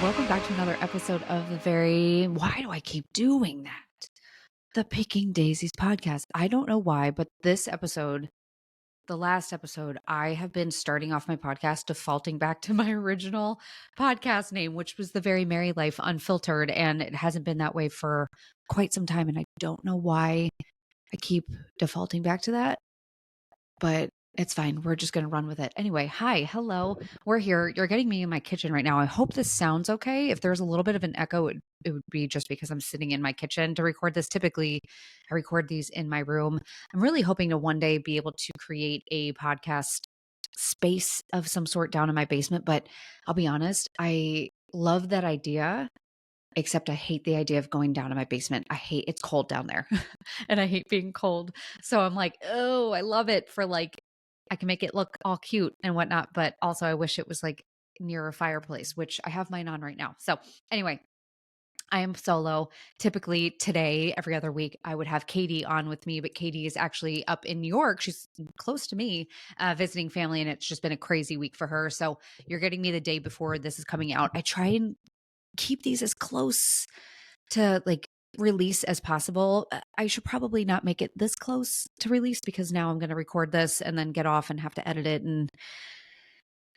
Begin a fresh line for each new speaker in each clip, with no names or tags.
welcome back to another episode of why do I keep doing that? The Picking Daisies podcast. I don't know why, but this episode, the last episode, I have been starting off my podcast defaulting back to my original podcast name, which was The Very Merry Life Unfiltered. And it hasn't been that way for quite some time. And I don't know why I keep defaulting back to that, but it's fine. We're just going to run with it. Anyway, hi, hello. We're here. You're getting me in my kitchen right now. I hope this sounds okay. If there's a little bit of an echo, it would be just because I'm sitting in my kitchen to record this. Typically, I record these in my room. I'm really hoping to one day be able to create a podcast space of some sort down in my basement. But I'll be honest, I love that idea. Except I hate the idea of going down to my basement. It's cold down there and I hate being cold. So I'm like, oh, I love it for I can make it look all cute and whatnot. But also I wish it was like near a fireplace, which I have mine on right now. So anyway, I am solo. Typically today, every other week, I would have Katie on with me, but Katie is actually up in New York. She's close to me, visiting family, and it's just been a crazy week for her. So you're getting me the day before this is coming out. I try and keep these as close to release as possible. I should probably not make it this close to release because now I'm going to record this and then get off and have to edit it and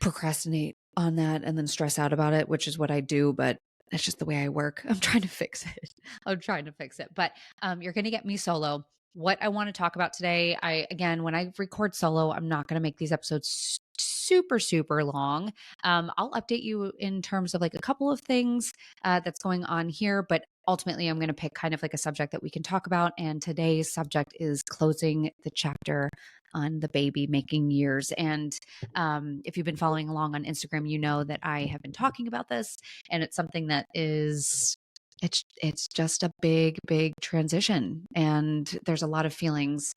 procrastinate on that and then stress out about it, which is what I do, but it's just the way I work. I'm trying to fix it. I'm trying to fix it. But you're going to get me solo. What I want to talk about today, when I record solo, I'm not going to make these episodes super long. I'll update you in terms of like a couple of things that's going on here, but ultimately I'm going to pick kind of like a subject that we can talk about. And today's subject is closing the chapter on the baby making years. And if you've been following along on Instagram, you know that I have been talking about this, and it's something that is it's just a big transition, and there's a lot of feelings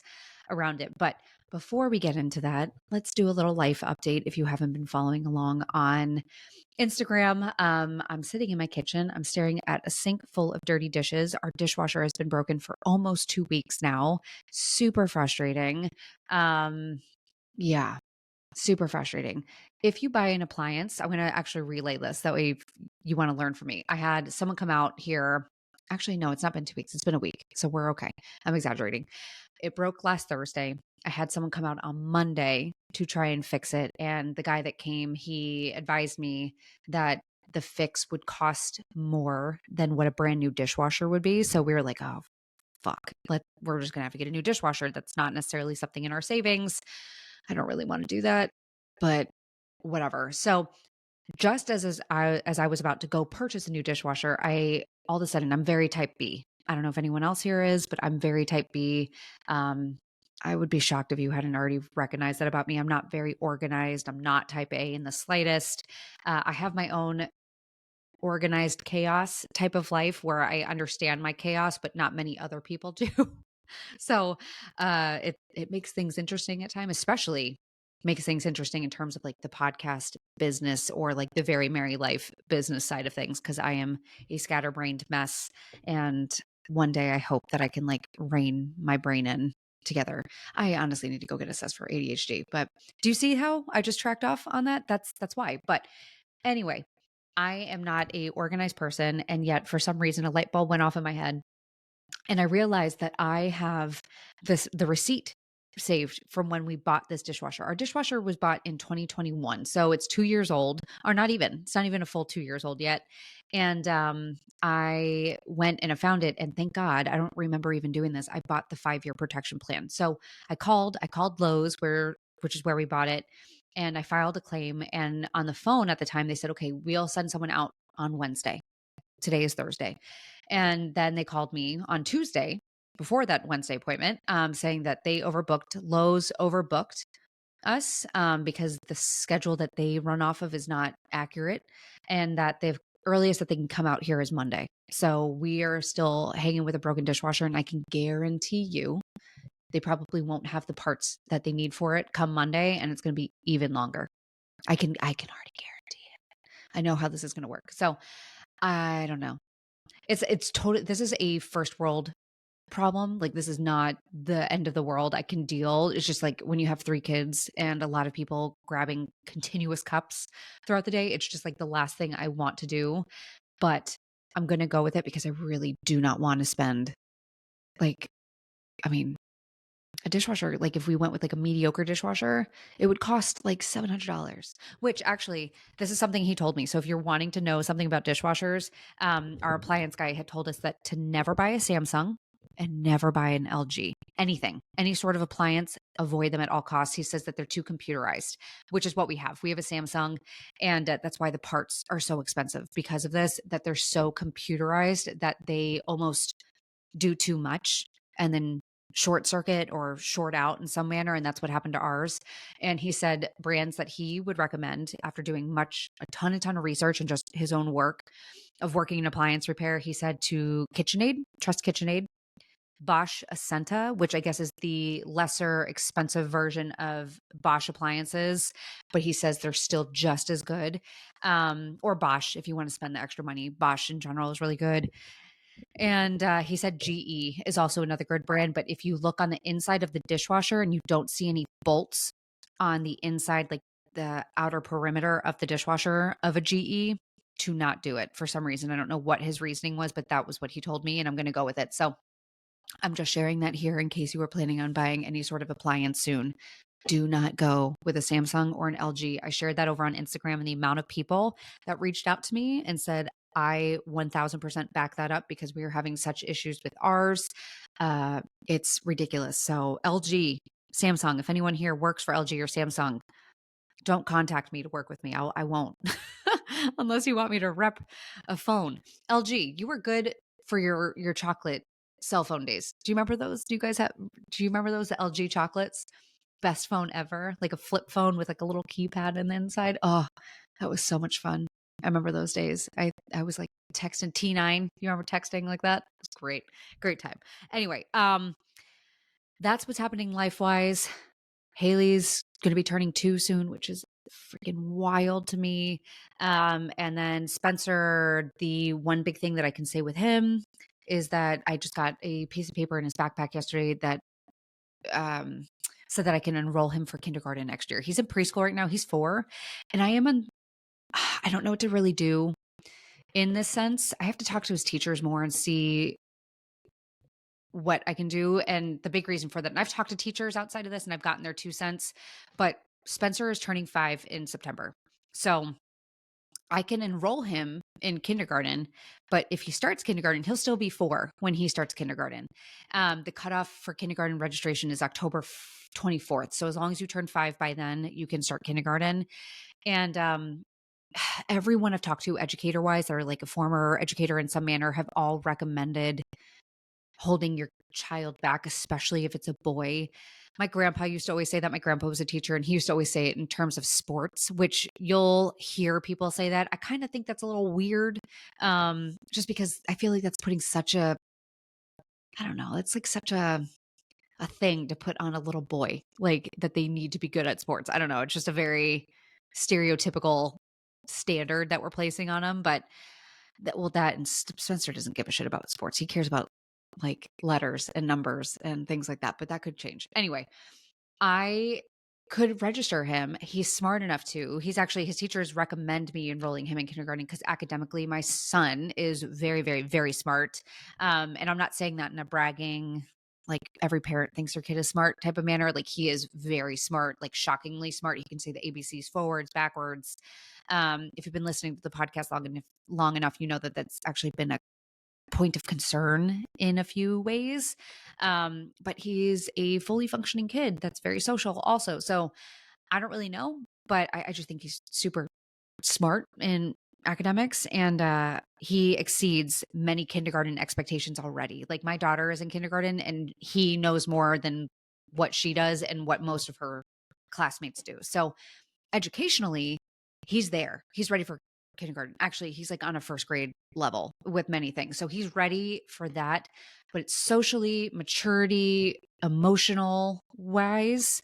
around it. But before we get into that, let's do a little life update. If you haven't been following along on Instagram, I'm sitting in my kitchen. I'm staring at a sink full of dirty dishes. Our dishwasher has been broken for almost 2 weeks now. Super frustrating. Yeah, super frustrating. If you buy an appliance, I'm going to actually relay this. That way, if you want to learn from me. I had someone come out here. Actually, no, it's not been 2 weeks. It's been a week. So we're okay. I'm exaggerating. It broke last Thursday. I had someone come out on Monday to try and fix it. And the guy that came, he advised me that the fix would cost more than what a brand new dishwasher would be. So we were like, oh, fuck. We're just going to have to get a new dishwasher. That's not necessarily something in our savings. I don't really want to do that, but whatever. So just as I was about to go purchase a new dishwasher, I all of a sudden I'm very type B. I don't know if anyone else here is, but I'm very type B. Um, I would be shocked if you hadn't already recognized that about me. I'm not very organized. I'm not type A in the slightest. I have my own organized chaos type of life where I understand my chaos, but not many other people do. So it makes things interesting at times, especially makes things interesting in terms of like the podcast business or like the Very Merry Life business side of things, because I am a scatterbrained mess. And one day I hope that I can like rein my brain in together. I honestly need to go get assessed for ADHD. But do you see how I just tracked off on that? That's why. But anyway, I am not a organized person, and yet for some reason a light bulb went off in my head, and I realized that I have the receipt saved from when we bought this dishwasher. Our dishwasher was bought in 2021. So it's 2 years old, or not even, it's not even a full 2 years old yet. And I went and I found it. And thank God, I don't remember even doing this. I bought the 5-year protection plan. So I called Lowe's, which is where we bought it. And I filed a claim. And on the phone at the time, they said, okay, we'll send someone out on Wednesday. Today is Thursday. And then they called me on Tuesday before that Wednesday appointment, saying that they overbooked, Lowe's overbooked us because the schedule that they run off of is not accurate, and that they've earliest that they can come out here is Monday. So we are still hanging with a broken dishwasher, and I can guarantee you they probably won't have the parts that they need for it come Monday, and it's going to be even longer. I can already guarantee it. I know how this is going to work. So I don't know. It's total. This is a first world problem. Like, this is not the end of the world. I can deal. It's just like when you have 3 kids and a lot of people grabbing continuous cups throughout the day, it's just like the last thing I want to do. But I'm gonna go with it because I really do not want to spend, like, I mean, a dishwasher, like if we went with like a mediocre dishwasher, it would cost like $700, which actually, this is something he told me. So if you're wanting to know something about dishwashers, our appliance guy had told us that to never buy a Samsung and never buy an LG, anything, any sort of appliance, avoid them at all costs. He says that they're too computerized, which is what we have. We have a Samsung, and that's why the parts are so expensive because of this, that they're so computerized that they almost do too much and then short circuit or short out in some manner. And that's what happened to ours. And he said brands that he would recommend after doing a ton of research and just his own work of working in appliance repair. He said to KitchenAid, trust KitchenAid, Bosch Ascenta, which I guess is the lesser expensive version of Bosch appliances, but he says they're still just as good. Or Bosch, if you want to spend the extra money. Bosch in general is really good. And he said GE is also another good brand. But if you look on the inside of the dishwasher and you don't see any bolts on the inside, like the outer perimeter of the dishwasher of a GE, to not do it for some reason. I don't know what his reasoning was, but that was what he told me, and I'm going to go with it. So I'm just sharing that here in case you were planning on buying any sort of appliance soon. Do not go with a Samsung or an LG. I shared that over on Instagram, and the amount of people that reached out to me and said, I 1000% back that up because we are having such issues with ours. It's ridiculous. So, LG, Samsung, if anyone here works for LG or Samsung, don't contact me to work with me. I won't, unless you want me to rep a phone. LG, you were good for your chocolate cell phone days. Do you remember those? Do you remember those, the LG chocolates? Best phone ever, like a flip phone with like a little keypad in the inside. Oh, that was so much fun. I remember those days. I was like texting T9. You remember texting like that? It was great. Great time. Anyway, that's what's happening life-wise. Haley's going to be turning 2 soon, which is freaking wild to me. And then Spencer, the one big thing that I can say with him is that I just got a piece of paper in his backpack yesterday that um, said that I can enroll him for kindergarten next year. He's in preschool right now. He's 4, and I don't know what to really do in this sense. I have to talk to his teachers more and see what I can do. And the big reason for that, and I've talked to teachers outside of this and I've gotten their 2 cents, but Spencer is turning 5 in September. So I can enroll him in kindergarten, but if he starts kindergarten, he'll still be 4 when he starts kindergarten. The cutoff for kindergarten registration is October 24th. So as long as you turn 5 by then, you can start kindergarten. And everyone I've talked to, educator wise, or like a former educator in some manner, have all recommended holding your child back, especially if it's a boy. My grandpa used to always say that. My grandpa was a teacher, and he used to always say it in terms of sports, which you'll hear people say that. I kind of think that's a little weird, just because I feel like that's putting I don't know, it's like such a thing to put on a little boy, like that they need to be good at sports. I don't know. It's just a very stereotypical standard that we're placing on them. But that and Spencer doesn't give a shit about sports. He cares about like letters and numbers and things like that. But that could change. Anyway, I could register him. He's smart enough to. His teachers recommend me enrolling him in kindergarten because academically, my son is very, very, very smart. And I'm not saying that in a bragging, like every parent thinks their kid is smart type of manner. Like he is very smart, like shockingly smart. He can say the ABCs forwards, backwards. If you've been listening to the podcast long enough, you know that that's actually been a point of concern in a few ways. But he's a fully functioning kid that's very social also. So I don't really know, but I just think he's super smart in academics, and he exceeds many kindergarten expectations already. Like my daughter is in kindergarten and he knows more than what she does and what most of her classmates do. So educationally, he's there. He's ready for kindergarten. Actually, he's like on a first grade level with many things. So he's ready for that. But it's socially, maturity, emotional wise,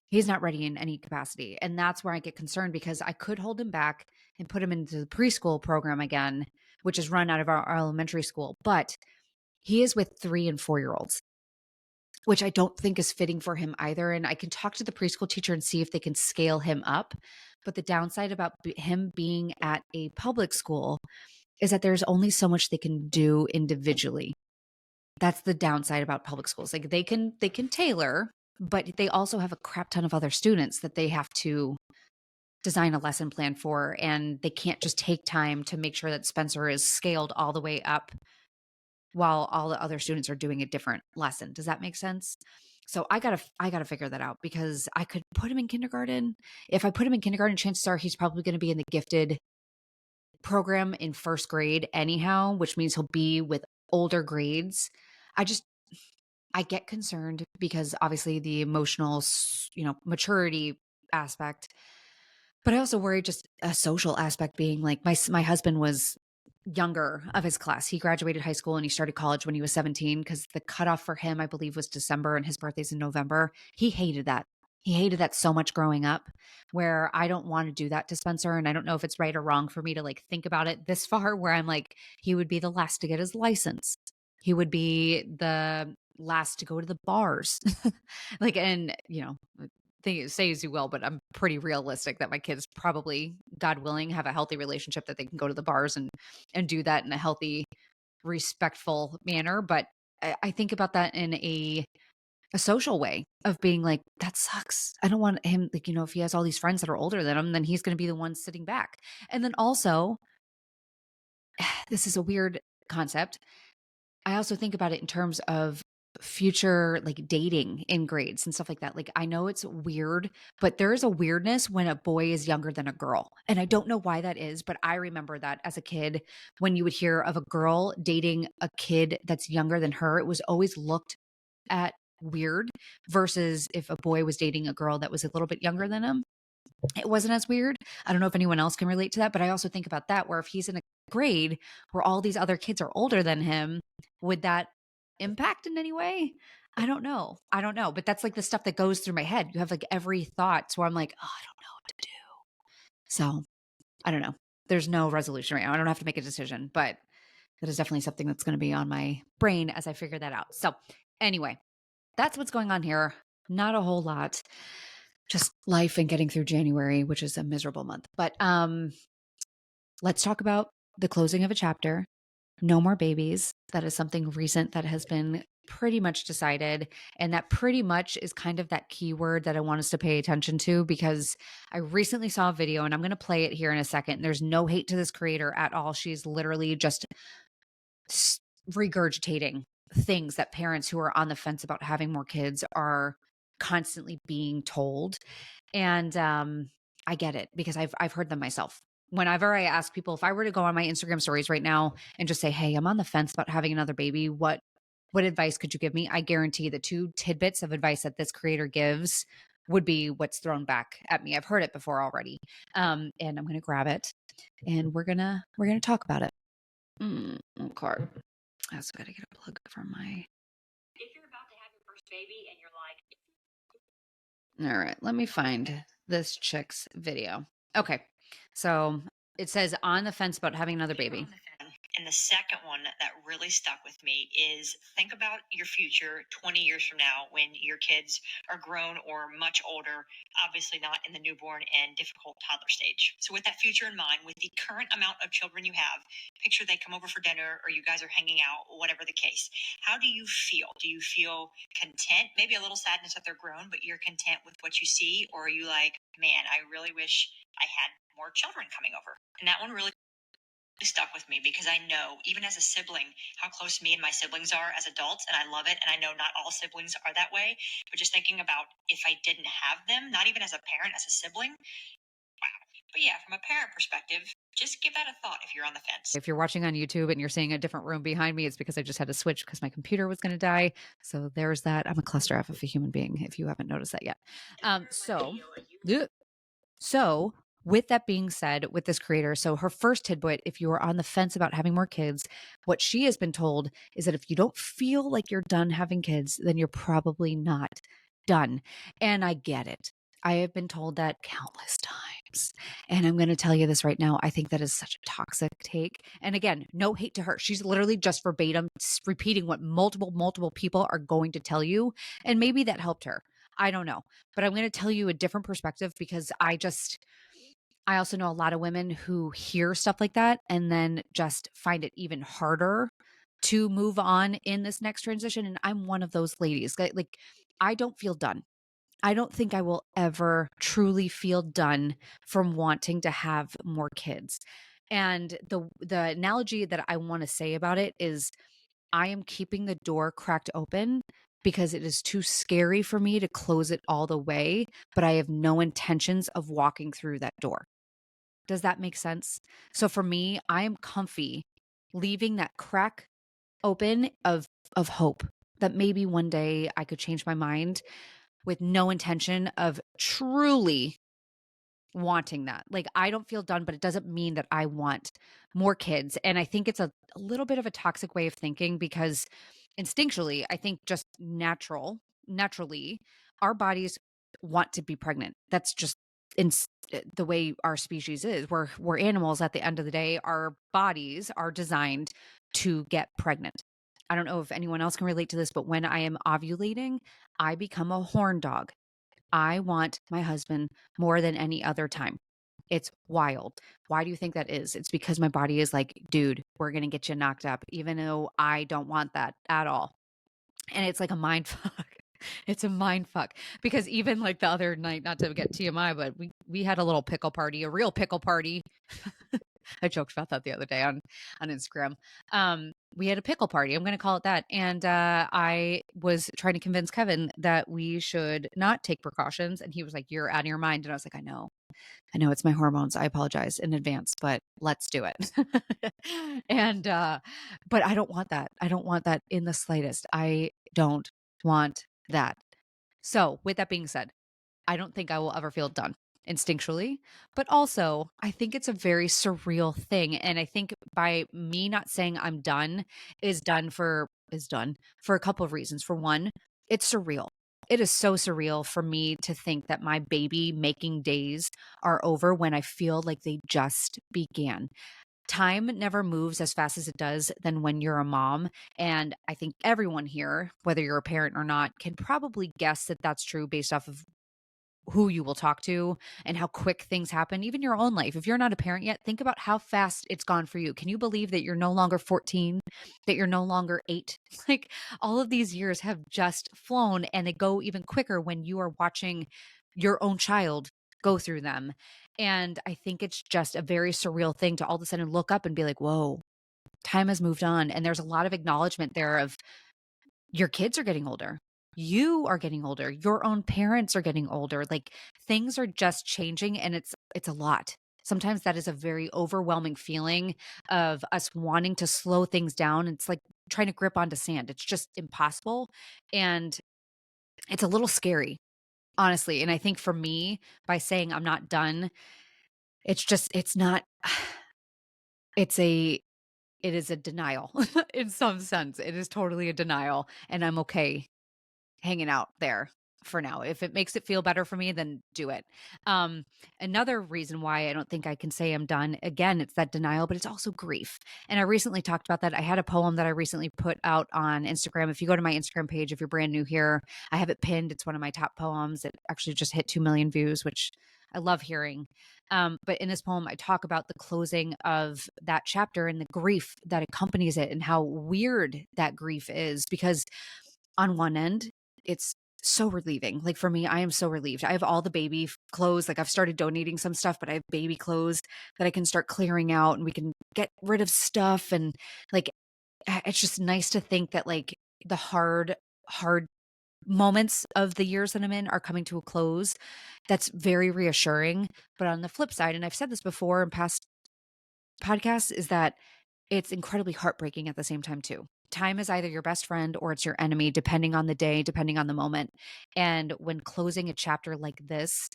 he's not ready in any capacity. And that's where I get concerned because I could hold him back and put him into the preschool program again, which is run out of our elementary school. But He is with 3 and 4-year-olds, which I don't think is fitting for him either. And I can talk to the preschool teacher and see if they can scale him up. But the downside about him being at a public school is that there's only so much they can do individually. That's the downside about public schools. Like they can tailor, but they also have a crap ton of other students that they have to design a lesson plan for, and they can't just take time to make sure that Spencer is scaled all the way up while all the other students are doing a different lesson. Does that make sense? So I gotta figure that out, because I could put him in kindergarten. If I put him in kindergarten, chances are he's probably going to be in the gifted program in first grade anyhow, which means he'll be with older grades. I just I get concerned because obviously the emotional, maturity aspect, but I also worry just a social aspect being like my husband was younger of his class. He graduated high school and he started college when he was 17, because the cutoff for him, I believe, was December and his birthday's in November. He hated that. He hated that so much growing up, where I don't want to do that to Spencer. And I don't know if it's right or wrong for me to like think about it this far, where I'm like, he would be the last to get his license. He would be the last to go to the bars. Like, and say as you will, but I'm pretty realistic that my kids probably, God willing, have a healthy relationship that they can go to the bars and do that in a healthy, respectful manner. But I think about that in a social way of being like, that sucks. I don't want him, like, if he has all these friends that are older than him, then he's going to be the one sitting back. And then also, this is a weird concept. I also think about it in terms of future like dating in grades and stuff like that. Like I know it's weird, but there is a weirdness when a boy is younger than a girl. And I don't know why that is, but I remember that as a kid, when you would hear of a girl dating a kid that's younger than her, it was always looked at weird, versus if a boy was dating a girl that was a little bit younger than him, it wasn't as weird. I don't know if anyone else can relate to that, but I also think about that, where if he's in a grade where all these other kids are older than him, would that impact in any way? I don't know. I don't know. But that's like the stuff that goes through my head. You have like every thought where I'm like, oh, I don't know what to do. So I don't know. There's no resolution right now. I don't have to make a decision, but that is definitely something that's going to be on my brain as I figure that out. So anyway, that's what's going on here. Not a whole lot. Just life and getting through January, which is a miserable month. But let's talk about the closing of a chapter. No more babies. That is something recent that has been pretty much decided. And that pretty much is kind of that keyword that I want us to pay attention to, because I recently saw a video, and I'm going to play it here in a second. There's no hate to this creator at all. She's literally just regurgitating things that parents who are on the fence about having more kids are constantly being told. And I get it, because I've heard them myself. Whenever I ask people, if I were to go on my Instagram stories right now and just say, hey, I'm on the fence about having another baby, what advice could you give me? I guarantee the 2 tidbits of advice that this creator gives would be what's thrown back at me. I've heard it before already. And I'm going to grab it and we're going to talk about it. Okay. I also got to get a plug for my.
If you're about to have your first baby and you're like,
all right, let me find this chick's video. Okay. So it says on the fence about having another baby.
and the second one that really stuck with me is think about your future 20 years from now when your kids are grown or much older, obviously not in the newborn and difficult toddler stage. So with that future in mind, with the current amount of children you have, picture they come over for dinner or you guys are hanging out, whatever the case. How do you feel? Do you feel content? Maybe a little sadness that they're grown, but you're content with what you see? Or are you like, man, I really wish I had more children coming over? And that one really stuck with me because I know, even as a sibling, how close me and my siblings are as adults, and I love it. And I know not all siblings are that way, but just thinking about if I didn't have them, not even as a parent, as a sibling, wow. But yeah, from a parent perspective, just give that a thought if you're on the fence.
If you're watching on YouTube and you're seeing a different room behind me, it's because I just had to switch because my computer was going to die. So there's that. I'm a cluster F of a human being, if you haven't noticed that yet. So with that being said, with this creator, so her first tidbit, if you are on the fence about having more kids, what she has been told is that if you don't feel like you're done having kids, then you're probably not done. And I get it. I have been told that countless times. times. And I'm going to tell you this right now. I think that is such a toxic take. And again, no hate to her. She's literally just verbatim repeating what multiple people are going to tell you. And maybe that helped her. I don't know. But I'm going to tell you a different perspective because I also know a lot of women who hear stuff like that and then just find it even harder to move on in this next transition. And I'm one of those ladies. Like, I don't feel done. I don't think I will ever truly feel done from wanting to have more kids. And the analogy that I want to say about it is I am keeping the door cracked open because it is too scary for me to close it all the way, but I have no intentions of walking through that door. Does that make sense? So for me, I am comfy leaving that crack open of hope that maybe one day I could change my mind with no intention of truly wanting that. Like, I don't feel done, but it doesn't mean that I want more kids. And I think it's a little bit of a toxic way of thinking because instinctually, I think just naturally, our bodies want to be pregnant. That's just in the way our species is. We're animals at the end of the day. Our bodies are designed to get pregnant. I don't know if anyone else can relate to this, but when I am ovulating, I become a horn dog. I want my husband more than any other time. It's wild. Why do you think that is? It's because my body is like, dude, we're going to get you knocked up, even though I don't want that at all. And it's like a mind fuck. It's a mind fuck because even like the other night, not to get TMI, but we had a little pickle party, a real pickle party. I joked about that the other day on Instagram. We had a pickle party. I'm going to call it that. And I was trying to convince Kevin that we should not take precautions. And he was like, "You're out of your mind." And I was like, I know it's my hormones. I apologize in advance, but let's do it." And, but I don't want that. I don't want that in the slightest. I don't want that. So, with that being said, I don't think I will ever feel done instinctually, but also I think it's a very surreal thing. And I think by me not saying I'm done is done for a couple of reasons. For one, it's surreal. It is so surreal for me to think that my baby making days are over when I feel like they just began. Time never moves as fast as it does than when you're a mom. And I think everyone here, whether you're a parent or not, can probably guess that that's true based off of who you will talk to and how quick things happen, even your own life. If you're not a parent yet, think about how fast it's gone for you. Can you believe that you're no longer 14, that you're no longer 8? Like all of these years have just flown and they go even quicker when you are watching your own child go through them. And I think it's just a very surreal thing to all of a sudden look up and be like, whoa, time has moved on. And there's a lot of acknowledgement there of your kids are getting older. You are getting older. Your own parents are getting older. Like things are just changing and it's a lot. Sometimes that is a very overwhelming feeling of us wanting to slow things down. It's like trying to grip onto sand. It's just impossible and it's a little scary, honestly. And I think for me, by saying I'm not done, it's not it's a it is a denial in some sense. It is totally a denial and I'm okay hanging out there for now. If it makes it feel better for me, then do it. Um, Another reason why I don't think I can say I'm done, again, it's that denial, but it's also grief. And I recently talked about that. I had a poem that I recently put out on Instagram. If you go to my Instagram page, if you're brand new here, I have it pinned. It's one of my top poems. It actually just hit 2 million views, which I love hearing. But in this poem, I talk about the closing of that chapter and the grief that accompanies it and how weird that grief is because on one end, it's so relieving. Like for me, I am so relieved. I have all the baby clothes. Like I've started donating some stuff, but I have baby clothes that I can start clearing out and we can get rid of stuff. And like, it's just nice to think that like the hard moments of the years that I'm in are coming to a close. That's very reassuring. But on the flip side, and I've said this before in past podcasts, is that it's incredibly heartbreaking at the same time too. Time is either your best friend or it's your enemy, depending on the day, depending on the moment. And when closing a chapter like this,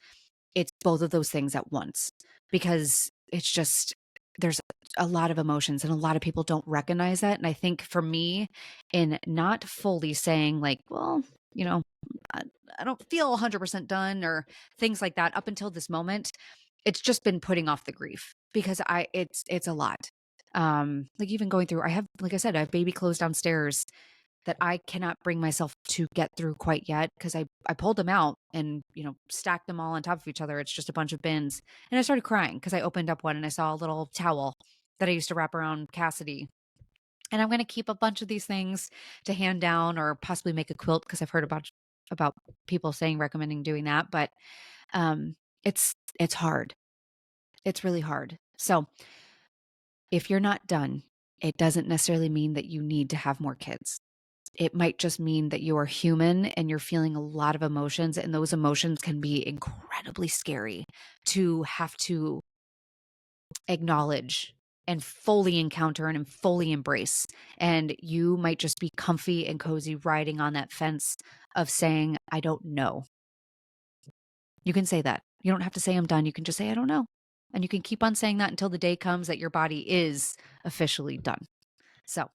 it's both of those things at once because it's just, there's a lot of emotions and a lot of people don't recognize that. And I think for me, in not fully saying, like, well, you know, I, I don't feel 100% done or things like that up until this moment, it's just been putting off the grief because it's a lot. Like even going through, I have, like I said, I have baby clothes downstairs that I cannot bring myself to get through quite yet because I pulled them out and, stacked them all on top of each other. It's just a bunch of bins. And I started crying because I opened up one and I saw a little towel that I used to wrap around Cassidy. And I'm going to keep a bunch of these things to hand down or possibly make a quilt because I've heard about people saying recommending doing that, but um it's hard. It's really hard. So, if you're not done, it doesn't necessarily mean that you need to have more kids. It might just mean that you are human and you're feeling a lot of emotions, and those emotions can be incredibly scary to have to acknowledge and fully encounter and fully embrace. And you might just be comfy and cozy riding on that fence of saying, I don't know. You can say that. You don't have to say I'm done. You can just say, I don't know. And you can keep on saying that until the day comes that your body is officially done. So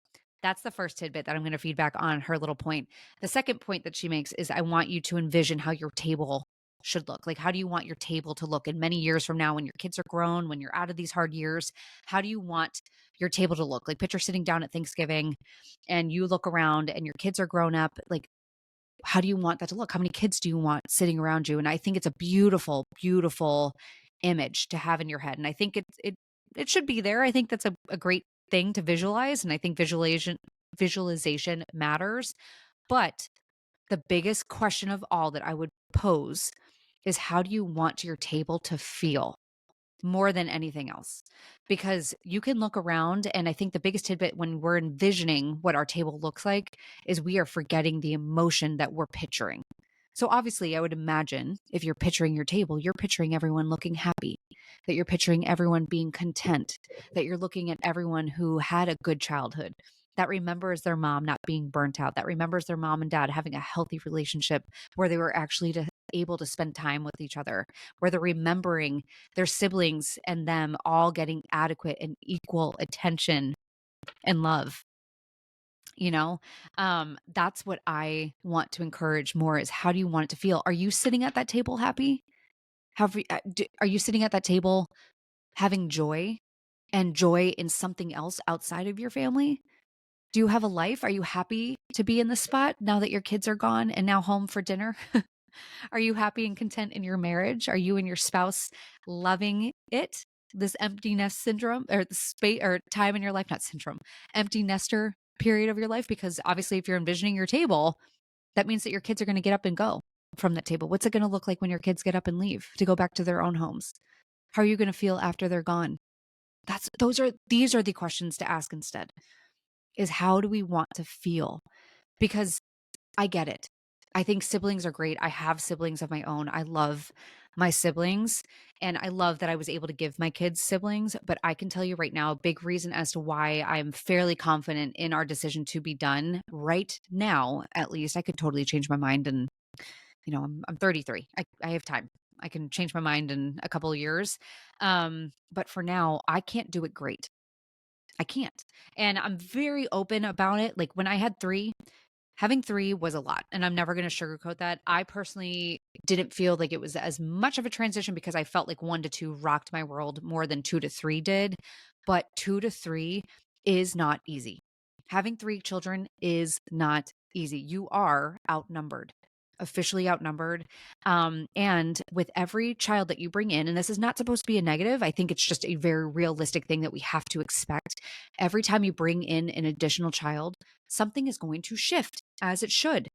that's the first tidbit that I'm going to feed back on her little point. The second point that she makes is I want you to envision how your table should look. Like, how do you want your table to look in many years from now when your kids are grown, when you're out of these hard years? How do you want your table to look? Like, picture sitting down at Thanksgiving and you look around and your kids are grown up. Like, how do you want that to look? How many kids do you want sitting around you? And I think it's a beautiful, beautiful image to have in your head. And I think it should be there. I think that's a great thing to visualize. And I think visualization matters. But the biggest question of all that I would pose is how do you want your table to feel? More than anything else. Because you can look around, and I think the biggest tidbit when we're envisioning what our table looks like is we are forgetting the emotion that we're picturing. So, obviously, I would imagine if you're picturing your table, you're picturing everyone looking happy, that you're picturing everyone being content, that you're looking at everyone who had a good childhood, that remembers their mom not being burnt out, that remembers their mom and dad having a healthy relationship where they were actually able to spend time with each other, where they're remembering their siblings and them all getting adequate and equal attention and love. You know, that's what I want to encourage more is how do you want it to feel? Are you sitting at that table happy? Are you sitting at that table having joy and joy in something else outside of your family? Do you have a life? Are you happy to be in the spot now that your kids are gone and now home for dinner? Are you happy and content in your marriage? Are you and your spouse loving it? This empty nest syndrome or the space or time in your life, not syndrome, empty nester period of your life? Because obviously, if you're envisioning your table, that means that your kids are going to get up and go from that table. What's it going to look like when your kids get up and leave to go back to their own homes? How are you going to feel after they're gone? These are the questions to ask instead. Is how do we want to feel? Because I get it. I think siblings are great. I have siblings of my own. I love my siblings and I love that I was able to give my kids siblings. But I can tell you right now, a big reason as to why I'm fairly confident in our decision to be done right now, at least. I could totally change my mind. And, I'm 33. I have time. I can change my mind in a couple of years. But for now, I can't do it great. I can't. And I'm very open about it. Like when I had three, having 3 was a lot, and I'm never gonna sugarcoat that. I personally didn't feel like it was as much of a transition because I felt like 1 to 2 rocked my world more than 2 to 3 did, but 2 to 3 is not easy. Having 3 children is not easy. You are outnumbered, officially outnumbered, and with every child that you bring in, and this is not supposed to be a negative, I think it's just a very realistic thing that we have to expect. Every time you bring in an additional child, something is going to shift as it should.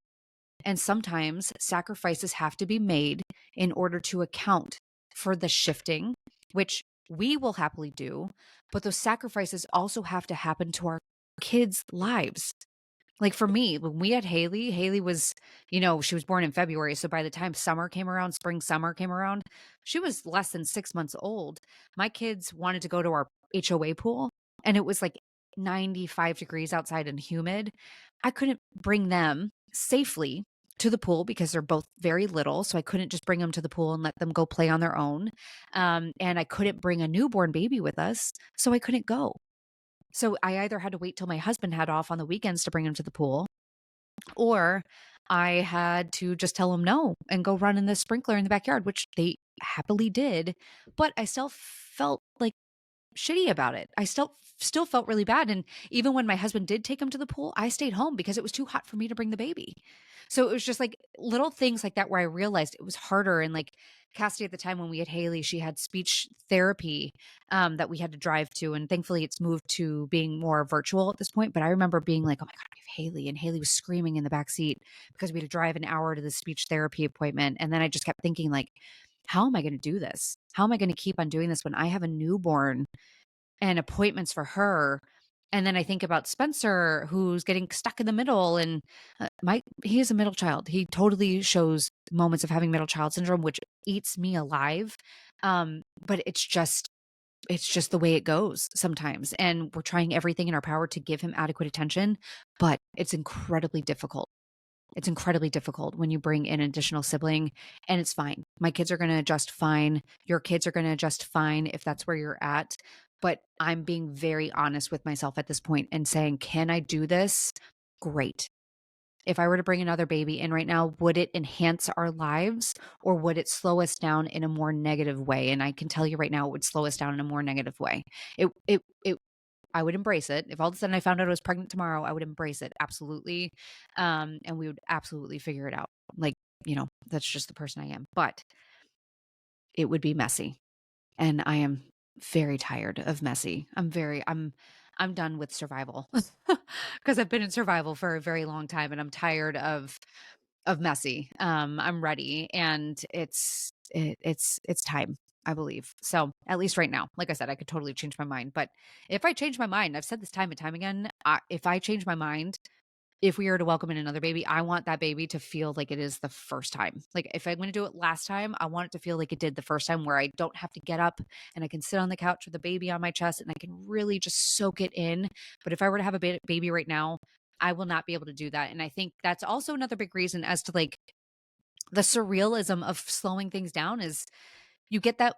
And sometimes sacrifices have to be made in order to account for the shifting, which we will happily do. But those sacrifices also have to happen to our kids' lives. Like for me, when we had Haley, Haley was, she was born in February. So by the time summer came around, spring, summer came around, she was less than 6 months old. My kids wanted to go to our HOA pool and it was like 95 degrees outside and humid. I couldn't bring them safely to the pool because they're both very little. So I couldn't just bring them to the pool and let them go play on their own. And I couldn't bring a newborn baby with us. So I couldn't go. So I either had to wait till my husband had off on the weekends to bring him to the pool, or I had to just tell him no and go run in the sprinkler in the backyard, which they happily did, but I still felt like shitty about it. I still felt really bad, and even when my husband did take him to the pool, I stayed home because it was too hot for me to bring the baby. So it was just like little things like that where I realized it was harder. And like Cassidy at the time when we had Haley, she had speech therapy that we had to drive to, and thankfully it's moved to being more virtual at this point. But I remember being like, "Oh my god, we have Haley," and Haley was screaming in the back seat because we had to drive an hour to the speech therapy appointment. And then I just kept thinking like, how am I going to do this? How am I going to keep on doing this when I have a newborn and appointments for her? And then I think about Spencer, who's getting stuck in the middle, and he is a middle child. He totally shows moments of having middle child syndrome, which eats me alive. But it's just the way it goes sometimes. And we're trying everything in our power to give him adequate attention, but it's incredibly difficult. It's incredibly difficult when you bring in an additional sibling, and it's fine. My kids are going to adjust fine. Your kids are going to adjust fine if that's where you're at. But I'm being very honest with myself at this point and saying, can I do this? Great. If I were to bring another baby in right now, would it enhance our lives or would it slow us down in a more negative way? And I can tell you right now, it would slow us down in a more negative way. I would embrace it. If all of a sudden I found out I was pregnant tomorrow, I would embrace it. Absolutely. And we would absolutely figure it out. Like, that's just the person I am. But it would be messy. And I am very tired of messy. I'm done with survival because I've been in survival for a very long time and I'm tired of messy. I'm ready and it's time, I believe. So at least right now, like I said, I could totally change my mind. But if I change my mind, I've said this time and time again, if I change my mind, if we are to welcome in another baby, I want that baby to feel like it is the first time. Like if I'm going to do it last time, I want it to feel like it did the first time, where I don't have to get up and I can sit on the couch with the baby on my chest and I can really just soak it in. But if I were to have a baby right now, I will not be able to do that. And I think that's also another big reason as to like the surrealism of slowing things down is you get that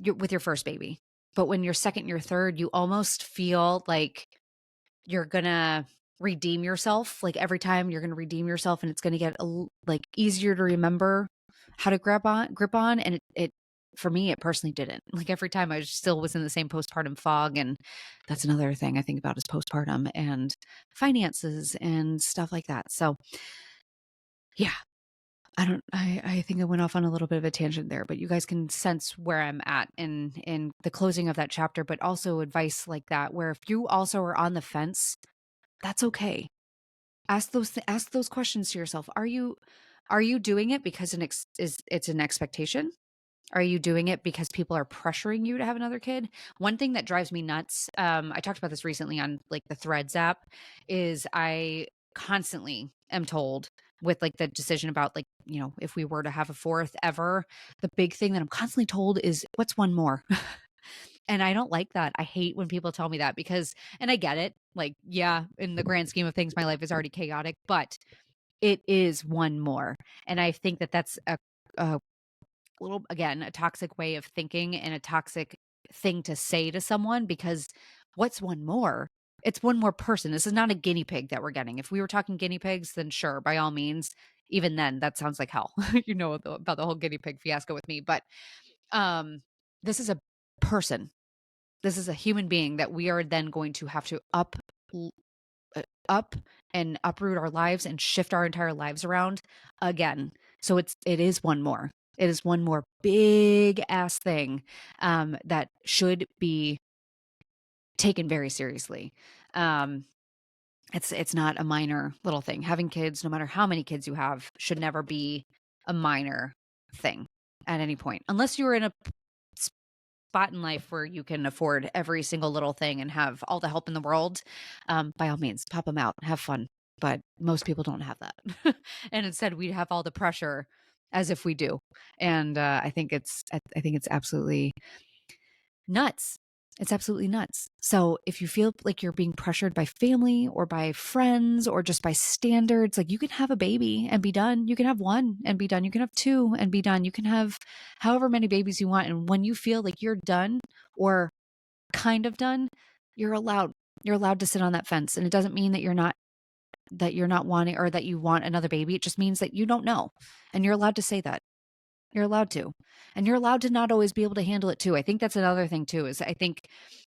with your first baby. But when you're second, your third, you almost feel like you're gonna redeem yourself. Like every time you're gonna redeem yourself and it's gonna get like easier to remember how to grip on. And it for me, it personally didn't. Like every time I still was in the same postpartum fog. And that's another thing I think about is postpartum and finances and stuff like that. So yeah, I think I went off on a little bit of a tangent there, but you guys can sense where I'm at in the closing of that chapter, but also advice like that, where if you also are on the fence, that's okay. Ask those questions to yourself. Are you doing it because it's an expectation? Are you doing it because people are pressuring you to have another kid? One thing that drives me nuts, I talked about this recently on like the Threads app, is I constantly am told with like the decision about like, if we were to have a fourth ever, the big thing that I'm constantly told is what's one more? And I don't like that. I hate when people tell me that because, and I get it. Like, yeah, in the grand scheme of things, my life is already chaotic, but it is one more. And I think that that's a little, again, a toxic way of thinking and a toxic thing to say to someone, because what's one more? It's one more person. This is not a guinea pig that we're getting. If we were talking guinea pigs, then sure, by all means. Even then, that sounds like hell. About the whole guinea pig fiasco with me. But um, this is a person. This is a human being that we are then going to have to up and uproot our lives and shift our entire lives around again. So it is one more. It is one more big ass thing that should be taken very seriously. Um, it's not a minor little thing. Having kids, no matter how many kids you have, should never be a minor thing at any point, unless you're in a spot in life where you can afford every single little thing and have all the help in the world. By all means, pop them out, have fun. But most people don't have that, and instead we have all the pressure as if we do. And I think it's absolutely nuts. It's absolutely nuts. So if you feel like you're being pressured by family or by friends or just by standards, like you can have a baby and be done. You can have one and be done. You can have two and be done. You can have however many babies you want. And when you feel like you're done or kind of done, you're allowed. You're allowed to sit on that fence. And it doesn't mean that you're not wanting or that you want another baby. It just means that you don't know. And you're allowed to say that. You're allowed to. And you're allowed to not always be able to handle it too. I think that's another thing too, is I think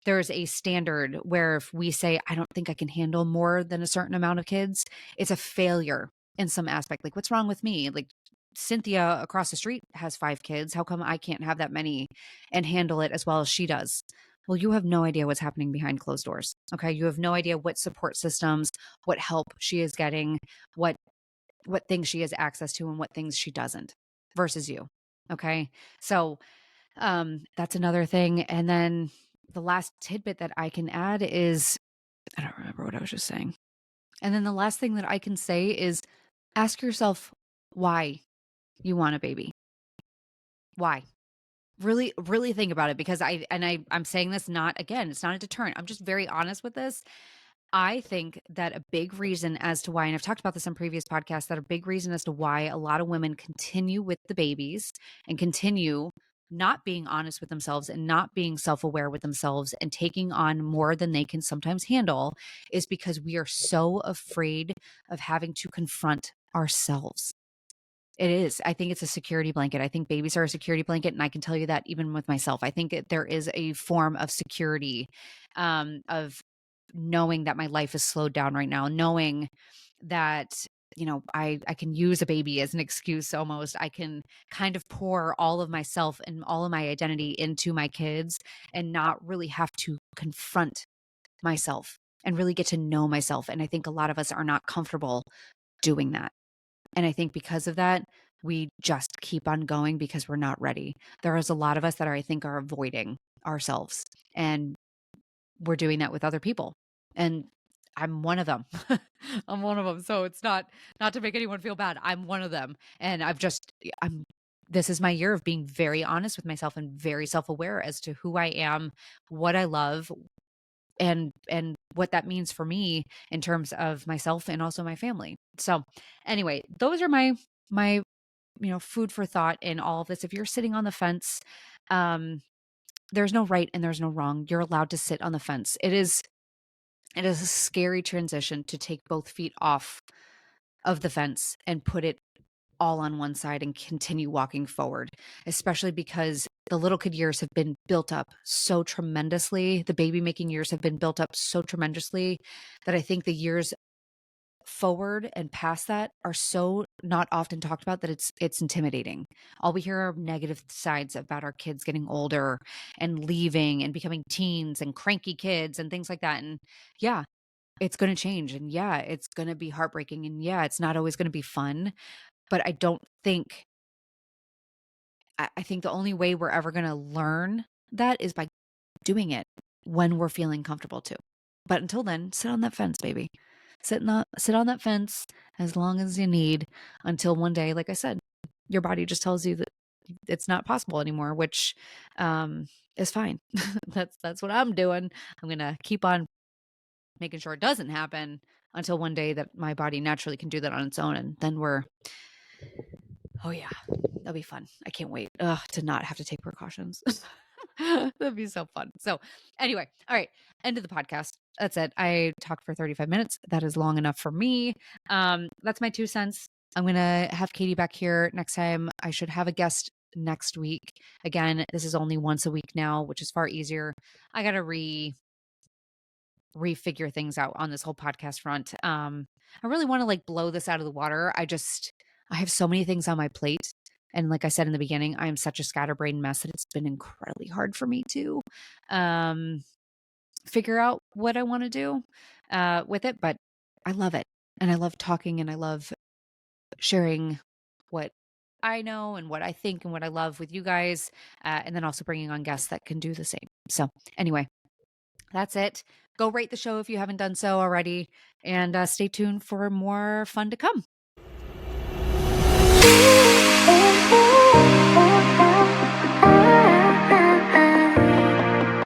there's a standard where if we say, I don't think I can handle more than a certain amount of kids, it's a failure in some aspect. Like, what's wrong with me? Like, Cynthia across the street has 5 kids. How come I can't have that many and handle it as well as she does? Well, you have no idea what's happening behind closed doors. Okay. You have no idea what support systems, what help she is getting, what things she has access to and what things she doesn't versus you. Okay. So that's another thing. And then the last tidbit that I can add is I don't remember what I was just saying. And then the last thing that I can say is ask yourself why you want a baby. Why? Really, really think about it, because I'm saying this not, again, it's not a deterrent. I'm just very honest with this. I think that a big reason as to why, and I've talked about this on previous podcasts, that a big reason as to why a lot of women continue with the babies and continue not being honest with themselves and not being self aware with themselves and taking on more than they can sometimes handle is because we are so afraid of having to confront ourselves. It is. I think it's a security blanket. I think babies are a security blanket. And I can tell you that even with myself, I think there is a form of security, of knowing that my life is slowed down right now, knowing that, I can use a baby as an excuse almost. I can kind of pour all of myself and all of my identity into my kids and not really have to confront myself and really get to know myself. And I think a lot of us are not comfortable doing that. And I think because of that, we just keep on going because we're not ready. There is a lot of us that I think are avoiding ourselves, and we're doing that with other people. And I'm one of them. I'm one of them. So it's not to make anyone feel bad. I'm one of them. And I'm this is my year of being very honest with myself and very self-aware as to who I am, what I love, and what that means for me in terms of myself and also my family. So anyway, those are my food for thought in all of this. If you're sitting on the fence, um there's no right and there's no wrong. You're allowed to sit on the fence. It is a scary transition to take both feet off of the fence and put it all on one side and continue walking forward, especially because the little kid years have been built up so tremendously. The baby making years have been built up so tremendously that I think the years forward and past that are so not often talked about that it's intimidating. All we hear are negative sides about our kids getting older and leaving and becoming teens and cranky kids and things like that. And yeah, it's going to change, and yeah, it's going to be heartbreaking, and yeah, it's not always going to be fun, but I don't think I think the only way we're ever gonna learn that is by doing it when we're feeling comfortable to. But until then, sit on that fence, baby. Sit on that fence as long as you need until one day, like I said, your body just tells you that it's not possible anymore, which is fine. That's what I'm doing. I'm gonna keep on making sure it doesn't happen until one day that my body naturally can do that on its own, and then we're oh yeah, that'll be fun. I can't wait, to not have to take precautions. That'd be so fun. So anyway, all right, end of the podcast. That's it. I talked for 35 minutes. That is long enough for me. That's my 2 cents. I'm gonna have Katie back here next time. I should have a guest next week. Again, this is only once a week now, which is far easier. I gotta refigure things out on this whole podcast front. I really want to like blow this out of the water. I have so many things on my plate. And like I said in the beginning, I am such a scatterbrained mess that it's been incredibly hard for me to um, figure out what I want to do with it. But I love it. And I love talking and I love sharing what I know and what I think and what I love with you guys. And then also bringing on guests that can do the same. So, anyway, that's it. Go rate the show if you haven't done so already, and stay tuned for more fun to come.